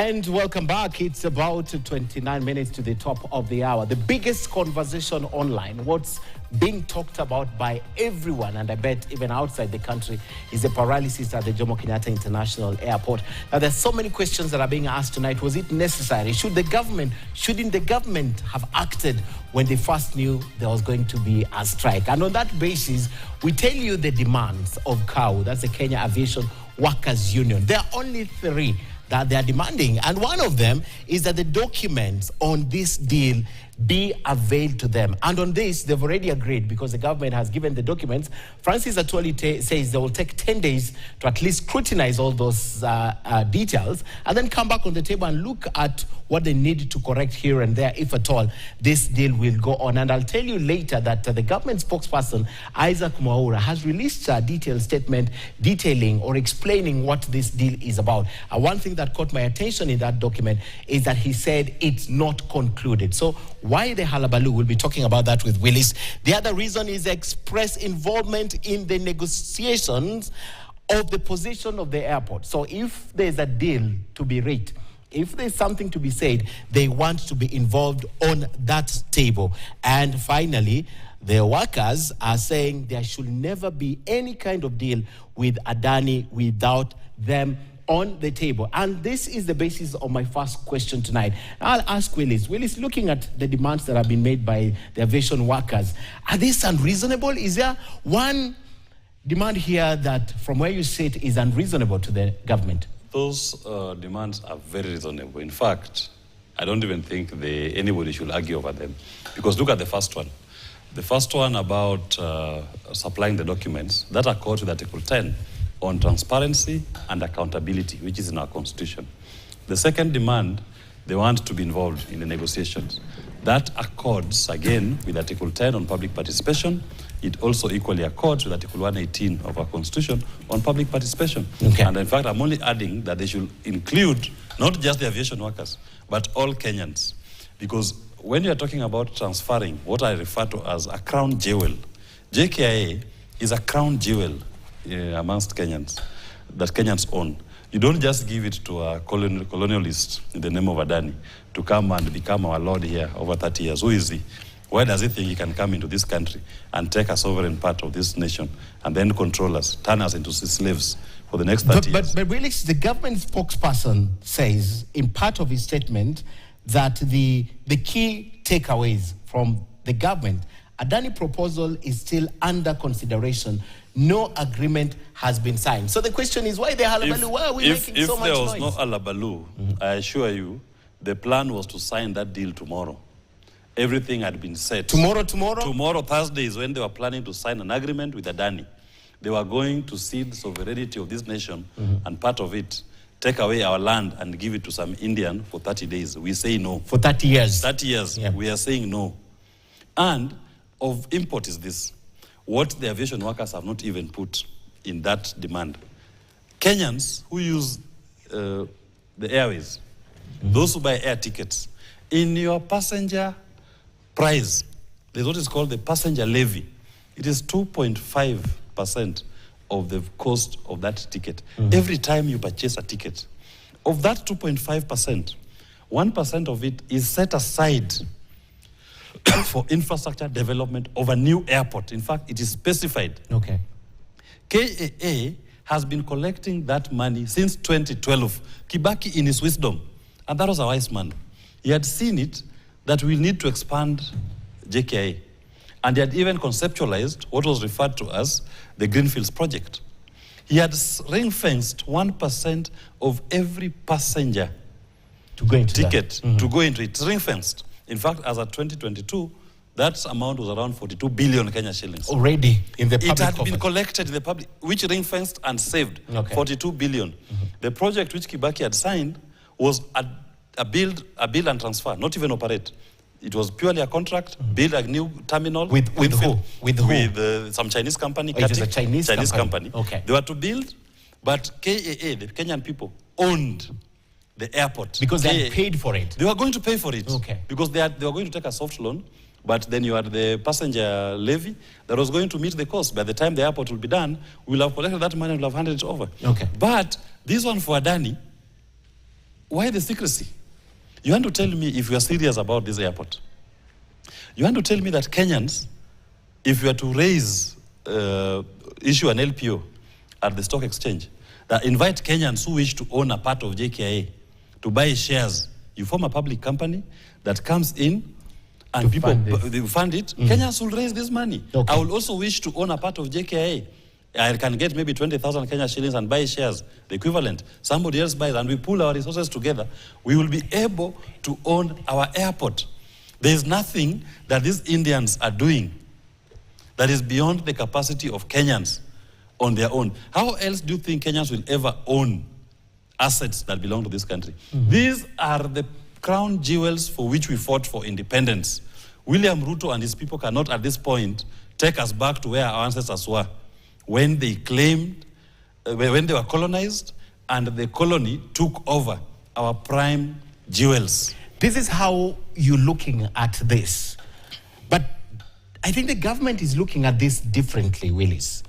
And welcome back. It's about 29 minutes to the top of the hour. The biggest conversation online, what's being talked about by everyone, and I bet even outside the country, is the paralysis at the Jomo Kenyatta International Airport. Now, there's so many questions that are being asked tonight. Was it necessary? Shouldn't the government have acted when they first knew there was going to be a strike? And on that basis, we tell you the demands of KAU, that's the Kenya Aviation Workers Union. There are only three that they are demanding, and one of them is that the documents on this deal be availed to them. And on this, they've already agreed because the government has given the documents. Francis Atwoli says they will take 10 days to at least scrutinize all those details and then come back on the table and look at what they need to correct here and there, if at all this deal will go on. And I'll tell you later that the government spokesperson, Isaac Mwaura, has released a detailed statement detailing or explaining what this deal is about. One thing that caught my attention in that document is that he said it's not concluded. So why the hullabaloo? We'll be talking about that with Willis. The other reason is express involvement in the negotiations of the position of the airport. So if there's a deal to be reached, if there's something to be said, they want to be involved on that table. And finally, the workers are saying there should never be any kind of deal with Adani without them on the table. And this is the basis of my first question tonight. I'll ask Willis. Willis, looking at the demands that have been made by the aviation workers, are these unreasonable? Is there one demand here that, from where you sit, is unreasonable to the government? Those demands are very reasonable. In fact, I don't even think anybody should argue over them. Because look at the first one. The first one about supplying the documents, that accords with Article 10 on transparency and accountability, which is in our constitution. The second demand, they want to be involved in the negotiations. That accords, again, with Article 10 on public participation. It also equally accords with Article 118 of our constitution on public participation. Okay. And in fact, I'm only adding that they should include not just the aviation workers, but all Kenyans. Because when you're talking about transferring what I refer to as a crown jewel, JKIA is a crown jewel amongst Kenyans, that Kenyans own. You don't just give it to a colonialist in the name of Adani to come and become our lord here over 30 years. Who is he? Why does he think he can come into this country and take a sovereign part of this nation and then control us, turn us into slaves for the next 30 years? But really, the government spokesperson says in part of his statement that the key takeaways from the government, Adani proposal is still under consideration. No agreement has been signed. So the question is, why the hullabaloo? Why are we making so much noise? If there was no hullabaloo, I assure you, the plan was to sign that deal tomorrow. Everything had been set. Tomorrow? Tomorrow, Thursday, is when they were planning to sign an agreement with Adani. They were going to cede the sovereignty of this nation and part of it, take away our land and give it to some Indian for 30 days. We say no. For 30 years? 30 years, yeah. We are saying no. And of import is this. What the aviation workers have not even put in that demand. Kenyans who use the airways, those who buy air tickets, in your passenger price, there's what is called the passenger levy. It is 2.5% of the cost of that ticket. Every time you purchase a ticket. Of that 2.5%, 1% of it is set aside for infrastructure development of a new airport. In fact, it is specified. Okay. KAA has been collecting that money since 2012. Kibaki, in his wisdom, and that was a wise man, he had seen it that we need to expand JKIA. And he had even conceptualized what was referred to as the Greenfields project. He had ring-fenced 1% of every passenger to go into ticket to go into it. It's ring-fenced. In fact, as of 2022, that amount was around 42 billion Kenya shillings. Already in the public It had been collected in the public, which ring-fenced and saved 42 billion. The project which Kibaki had signed was a build and transfer, not even operate. It was purely a contract, build a new terminal. With who? With who? With some Chinese company. Oh, it is a Chinese company. Okay. They were to build, but KAA, the Kenyan people, owned the airport. Because they had paid for it. They were going to pay for it. Okay. Because they were going to take a soft loan, but then you had the passenger levy that was going to meet the cost. By the time the airport will be done, we'll have collected that money and we'll have handed it over. Okay. But this one for Adani, why the secrecy? You want to tell me, if you are serious about this airport, you want to tell me that Kenyans, if you are to raise, issue an LPO at the stock exchange, that invite Kenyans who wish to own a part of JKIA to buy shares, you form a public company that comes in and they fund it, Kenyans will raise this money. Okay. I will also wish to own a part of JKIA. I can get maybe 20,000 Kenya shillings and buy shares, the equivalent. Somebody else buys, and we pull our resources together. We will be able to own our airport. There is nothing that these Indians are doing that is beyond the capacity of Kenyans on their own. How else do you think Kenyans will ever own assets that belong to this country? These are the crown jewels for which we fought for independence. William Ruto and his people cannot at this point take us back to where our ancestors were when they claimed, when they were colonized and the colony took over our prime jewels. This is how you're looking at this. But I think the government is looking at this differently, Willis.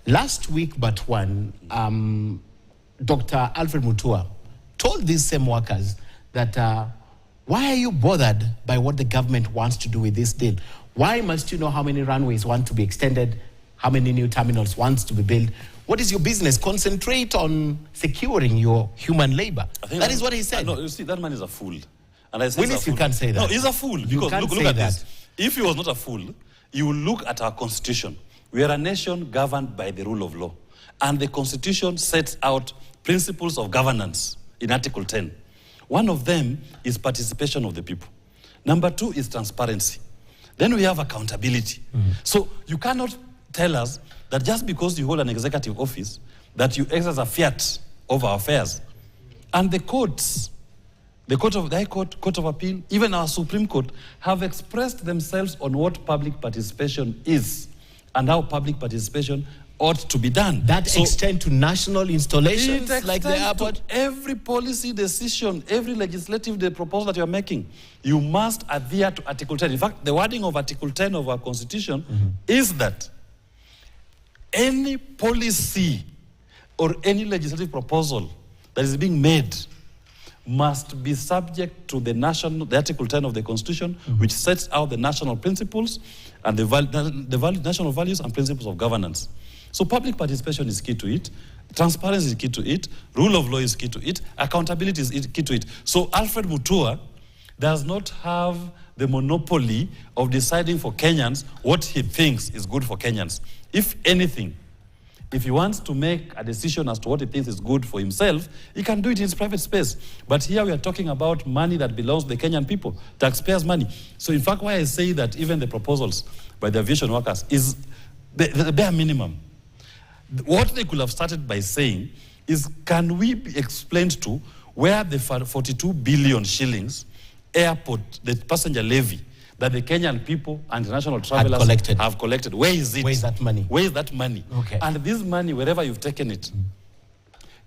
Last week, but one, Dr. Alfred Mutua told these same workers that, why are you bothered by what the government wants to do with this deal? Why must you know how many runways want to be extended, how many new terminals wants to be built? What is your business? Concentrate on securing your human labor. That is what he said. No, you see, that man is a fool. And I said, Willis, you can't say that. No, he's a fool. Because look at this. If he was not a fool, you will look at our constitution. We are a nation governed by the rule of law. And the constitution sets out principles of governance in Article 10. One of them is participation of the people. Number 2 is transparency. Then we have accountability. So you cannot tell us that just because you hold an executive office, that you exercise a fiat over our affairs. And the courts, the High Court, Court of Appeal, even our Supreme Court, have expressed themselves on what public participation is and how public participation ought to be done. That extend to national installations like the airport? Every policy decision, every legislative proposal that you are making, you must adhere to Article 10. In fact, the wording of Article 10 of our Constitution is that any policy or any legislative proposal that is being made must be subject to the Article 10 of the Constitution, which sets out the national principles and the national values and principles of governance. So public participation is key to it, transparency is key to it, rule of law is key to it, accountability is key to it. So Alfred Mutua does not have the monopoly of deciding for Kenyans what he thinks is good for Kenyans. If anything, if he wants to make a decision as to what he thinks is good for himself, he can do it in his private space. But here we are talking about money that belongs to the Kenyan people, taxpayers' money. So in fact, why I say that even the proposals by the aviation workers is the bare minimum. What they could have started by saying is, can we be explained to where the 42 billion shillings airport, the passenger levy, that the Kenyan people and international travelers have collected. Where is it? Where is that money? Where is that money? Okay. And this money, wherever you've taken it,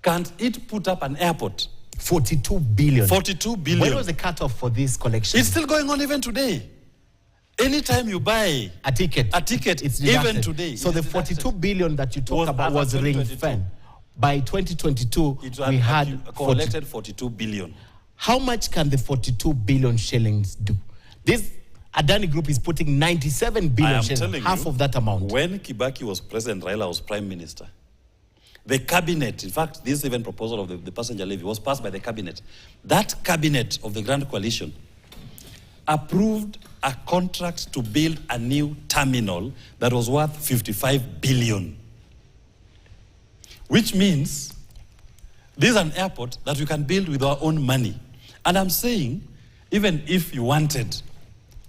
can't it put up an airport? 42 billion. 42 billion. When was the cutoff for this collection? It's still going on even today. Anytime you buy a ticket, it's even today. So the 42 billion that you talk about was ring-fenced. By 2022, we had collected 42 billion. How much can the 42 billion shillings do? This Adani Group is putting 97 billion shillings, half of that amount. When Kibaki was president, Raila was prime minister. The cabinet, in fact, this even proposal of the passenger levy was passed by the cabinet. That cabinet of the Grand Coalition approved a contract to build a new terminal that was worth 55 billion. Which means this is an airport that we can build with our own money. And I'm saying, even if you wanted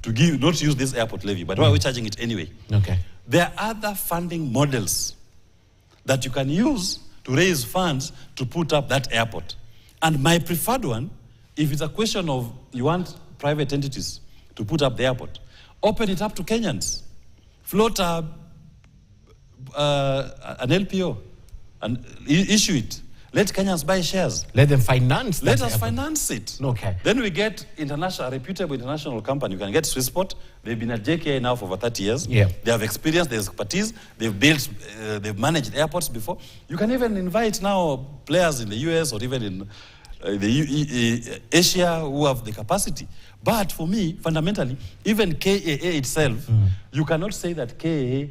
to not use this airport levy, but why are we charging it anyway? Okay. There are other funding models that you can use to raise funds to put up that airport. And my preferred one, if it's a question of you want private entities to put up the airport, open it up to Kenyans. Float an LPO and issue it. Let Kenyans buy shares. Let them finance that Let us airport. finance it. Okay. Then we get a reputable international company. You can get Swissport. They've been at JKA now for over 30 years. Yeah. They have experience, they have expertise. They've built, they've managed airports before. You can even invite now players in the US or even in Asia who have the capacity. But for me, fundamentally, even KAA itself, you cannot say that KAA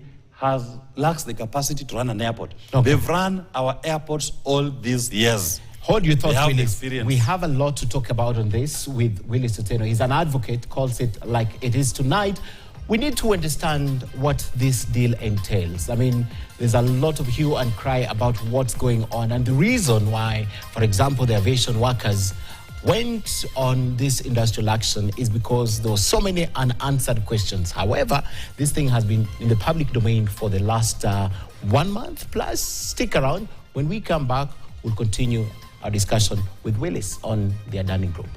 lacks the capacity to run an airport. Okay. They've run our airports all these years. Hold your thoughts, They have the Willis. experience. We have a lot to talk about on this with Willis Otieno. He's an advocate, calls it like it is tonight. We need to understand what this deal entails. I mean, there's a lot of hue and cry about what's going on. And the reason why, for example, the aviation workers went on this industrial action is because there were so many unanswered questions. However, this thing has been in the public domain for the last 1 month plus. Stick around. When we come back, we'll continue our discussion with Willis on the Adani Group.